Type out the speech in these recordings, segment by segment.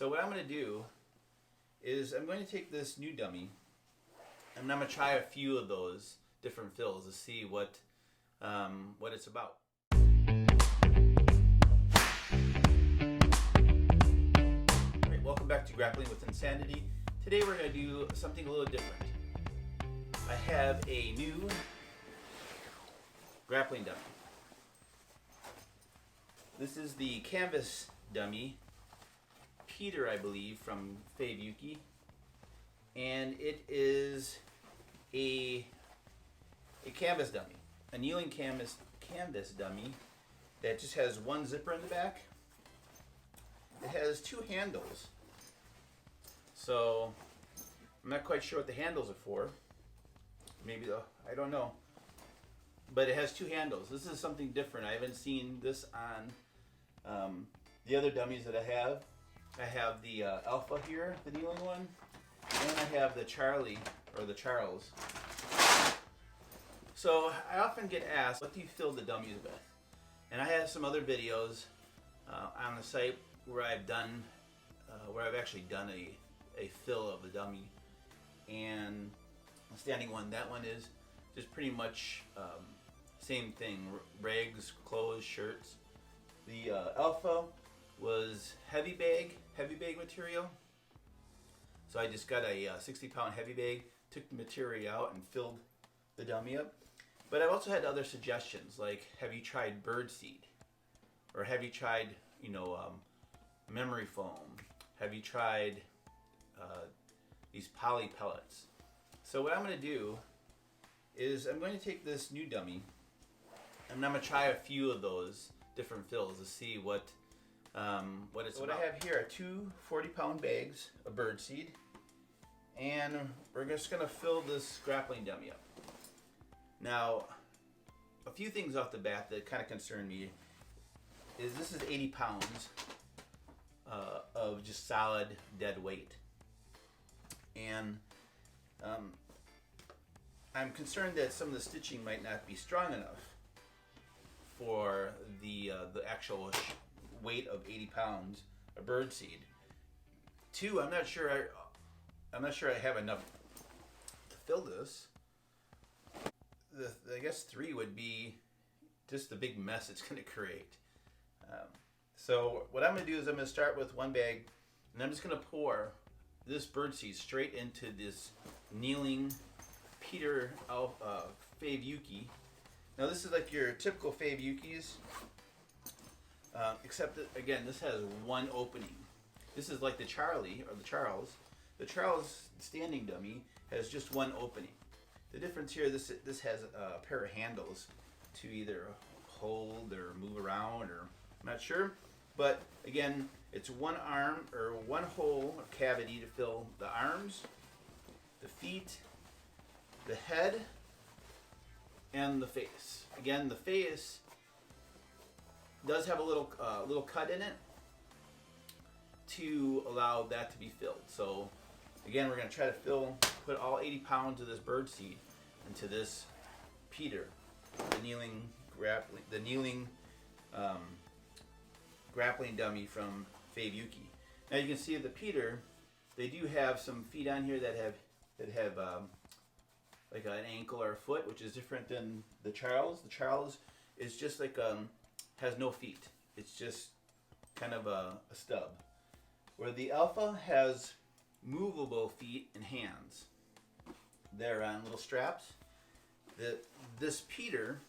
So what I'm going to do is I'm going to take this new dummy and I'm going to try a few of those different fills to see what it's about. Alright, welcome back to Grappling with Insanity. Today we're going to do something a little different. I have a new grappling dummy. This is the canvas dummy, Peter, I believe, from Fave, and it is a canvas dummy, a kneeling canvas dummy that just has one zipper in the back. It has two handles, so I'm not quite sure what the handles are for. Maybe I don't know, but it has two handles. This is something different. I haven't seen this on the other dummies that I have. I have the Alpha here, the kneeling one, and I have the Charlie, or the Charles. So I often get asked, what do you fill the dummies with? And I have some other videos on the site where I've actually done a fill of the dummy. And the standing one, that one is just pretty much same thing, rags, clothes, shirts. The Alpha was heavy bag material. So I just got a 60-pound heavy bag, took the material out and filled the dummy up. But I've also had other suggestions, like, have you tried birdseed? Or have you tried, memory foam? Have you tried these poly pellets? So what I'm going to do is I'm going to take this new dummy and I'm going to try a few of those different fills to see what it's about. What I have here are two 40-pound bags of birdseed, and we're just going to fill this grappling dummy up. Now, a few things off the bat that kind of concern me is this is 80 pounds of just solid dead weight, and I'm concerned that some of the stitching might not be strong enough for the actual weight of 80 pounds of birdseed. Two, I'm not sure I have enough to fill this. I guess three would be just the big mess it's going to create. So what I'm going to do is I'm going to start with one bag, and I'm just going to pour this birdseed straight into this kneeling Peter Fave. Now this is like your typical Fave, except that, again, this has one opening. This is like the Charlie, or the Charles. The Charles standing dummy has just one opening. The difference here, this has a pair of handles to either hold or move around, or I'm not sure. But again, it's one arm, or one hole or cavity to fill the arms, the feet, the head, and the face. Again, the face does have a little cut in it to allow that to be filled. So again, we're going to try to put all 80 pounds of this birdseed into this Peter, the kneeling grappling dummy from Fave. Now you can see the Peter, they do have some feet on here that have like an ankle or a foot, which is different than the Charles. The Charles is just like has no feet. It's just kind of a stub. Where the Alpha has movable feet and hands. They're on little straps. This Peter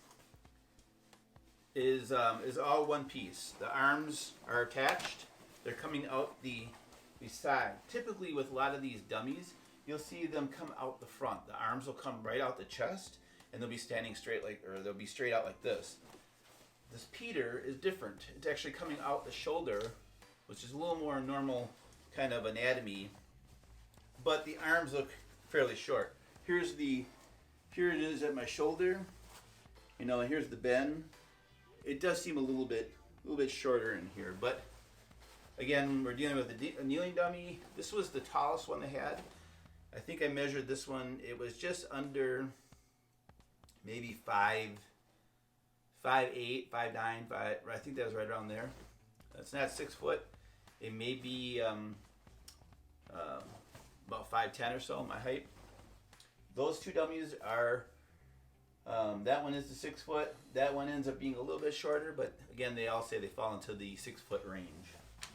is all one piece. The arms are attached. They're coming out the side. Typically with a lot of these dummies, you'll see them come out the front. The arms will come right out the chest, and they'll be standing straight they'll be straight out like this. This Peter is different. It's actually coming out the shoulder, which is a little more normal kind of anatomy, but the arms look fairly short. Here it is at my shoulder. Here's the bend. It does seem a little bit shorter in here, but again, we're dealing with a kneeling dummy. This was the tallest one they had. I think I measured this one. It was just under maybe 5'8", 5'9", I think that was right around there. It's not 6 foot. They may be about 5'10" or so, my height. Those two dummies are, that one is the 6 foot. That one ends up being a little bit shorter, but again, they all say they fall into the 6 foot range.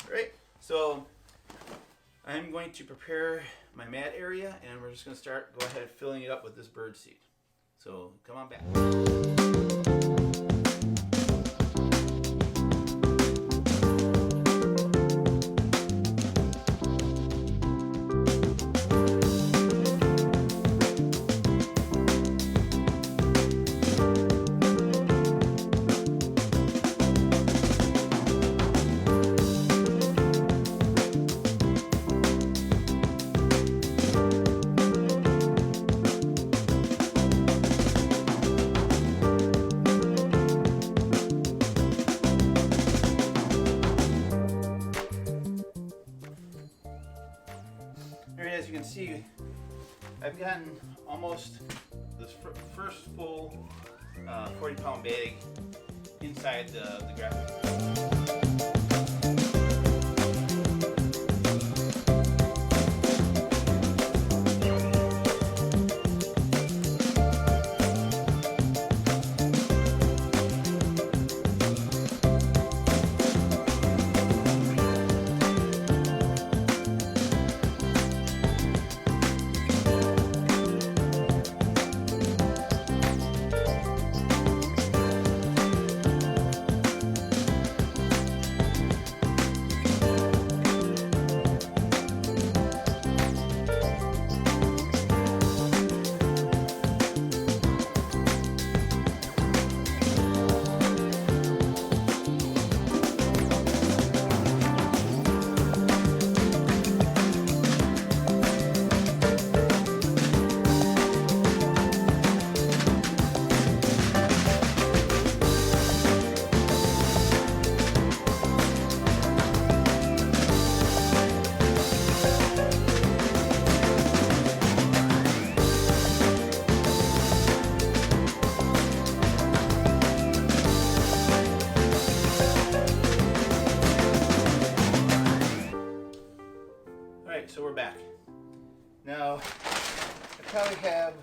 All right, so I'm going to prepare my mat area, and we're just going to go ahead filling it up with this bird seed. So come on back. As you can see, I've gotten almost this first full 40-pound bag inside the grappling. So we're back. Now, I probably have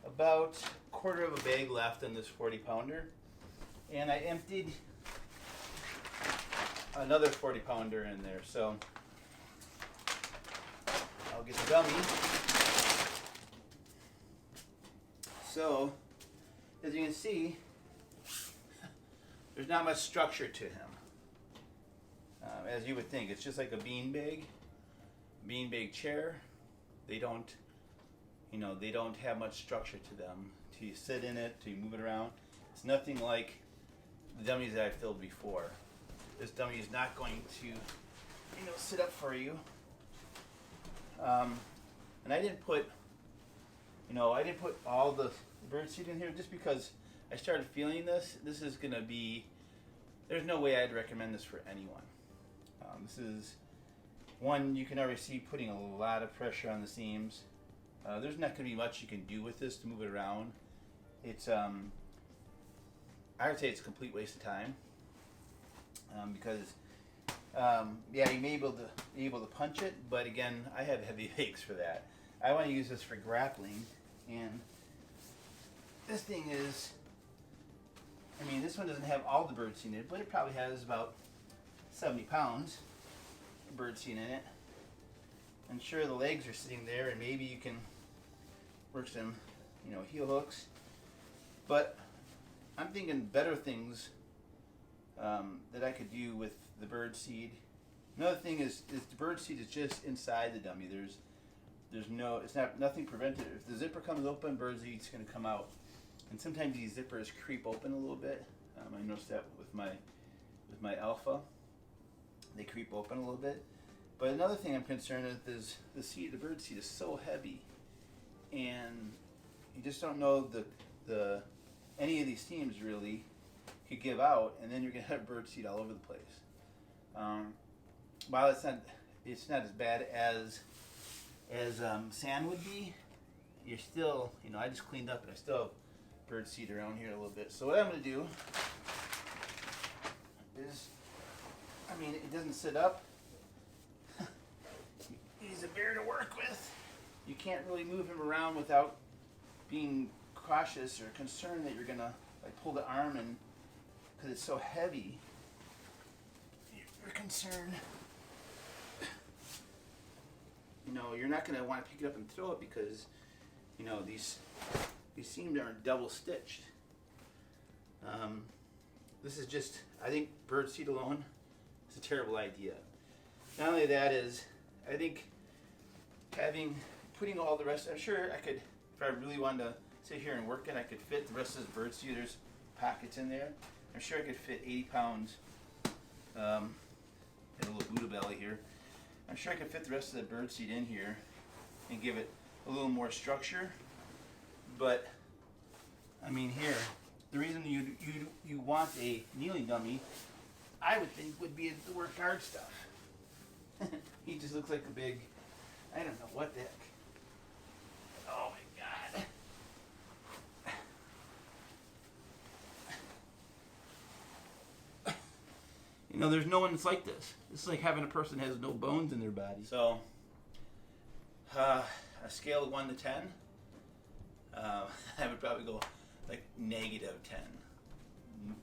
about a quarter of a bag left in this 40-pounder, and I emptied another 40-pounder in there. So I'll get the dummy. So, as you can see, there's not much structure to him. As you would think, it's just like a beanbag chair. They don't have much structure to them. To you sit in it, to you move it around. It's nothing like the dummies that I filled before. This dummy is not going to, sit up for you. And I didn't put, all the bird seed in here just because I started feeling this. This is gonna be. There's no way I'd recommend this for anyone. This is one you can already see putting a lot of pressure on the seams. There's not going to be much you can do with this to move it around. It's I would say it's a complete waste of time because you may be able to punch it, but again, I have heavy legs for that. I want to use this for grappling, and this thing is. This one doesn't have all the bird seed in it, but it probably has about 70 pounds of bird seed in it. And sure, the legs are sitting there, and maybe you can work some, heel hooks. But I'm thinking better things that I could do with the bird seed. Another thing is the bird seed is just inside the dummy. Nothing prevented. If the zipper comes open, bird seed's going to come out. And sometimes these zippers creep open a little bit. I noticed that with my Alpha. They creep open a little bit. But another thing I'm concerned with is the bird seed is so heavy, and you just don't know the any of these seams really could give out, and then you're gonna have bird seed all over the place. While it's not as bad as sand would be, you're still, I just cleaned up and I still have bird seed around here a little bit. So what I'm going to do is, it doesn't sit up. can't really move him around without being cautious or concerned that you're gonna like pull the arm and because it's so heavy. You're concerned. You know, you're not gonna want to pick it up and throw it because you know these seams are double stitched. This is just, I think birdseed alone is a terrible idea. Not only that is, I think putting all the rest, I'm sure I could, if I really wanted to sit here and work it, I could fit the rest of this birdseed. There's pockets in there. I'm sure I could fit 80 pounds, and a little Buddha belly here. I'm sure I could fit the rest of the birdseed in here and give it a little more structure. But, I mean here, the reason you want a kneeling dummy, I would think, would be to work guard stuff. He just looks like a big, I don't know what the heck. Oh my God. You know, there's no one that's like this. It's like having a person that has no bones in their body. So, a scale of 1 to 10, I would probably go like -10.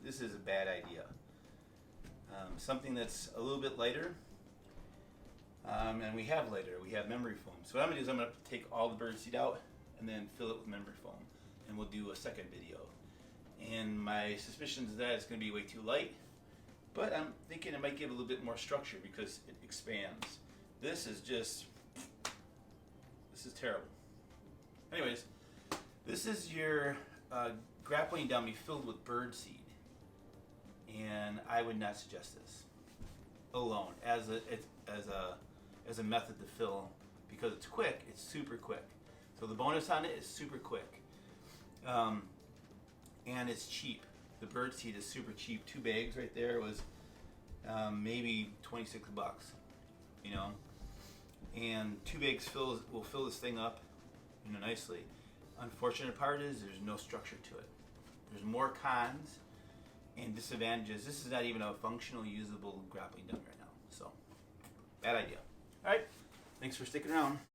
This is a bad idea. Something that's a little bit lighter, and we have memory foam. So what I'm going to do is I'm going to take all the birdseed out and then fill it with memory foam, and we'll do a second video. And my suspicion is that it's going to be way too light, but I'm thinking it might give a little bit more structure because it expands. This is terrible. Anyways, this is your grappling dummy filled with birdseed, and I would not suggest this alone as a method to fill because it's quick. It's super quick. So the bonus on it is super quick, and it's cheap. The birdseed is super cheap. 2 bags right there was maybe 26 bucks, you know, and 2 bags will fill this thing up, you know, nicely. Unfortunate part is there's no structure to it. There's more cons and disadvantages. This is not even a functional, usable grappling dummy right now. So, bad idea. All right, thanks for sticking around.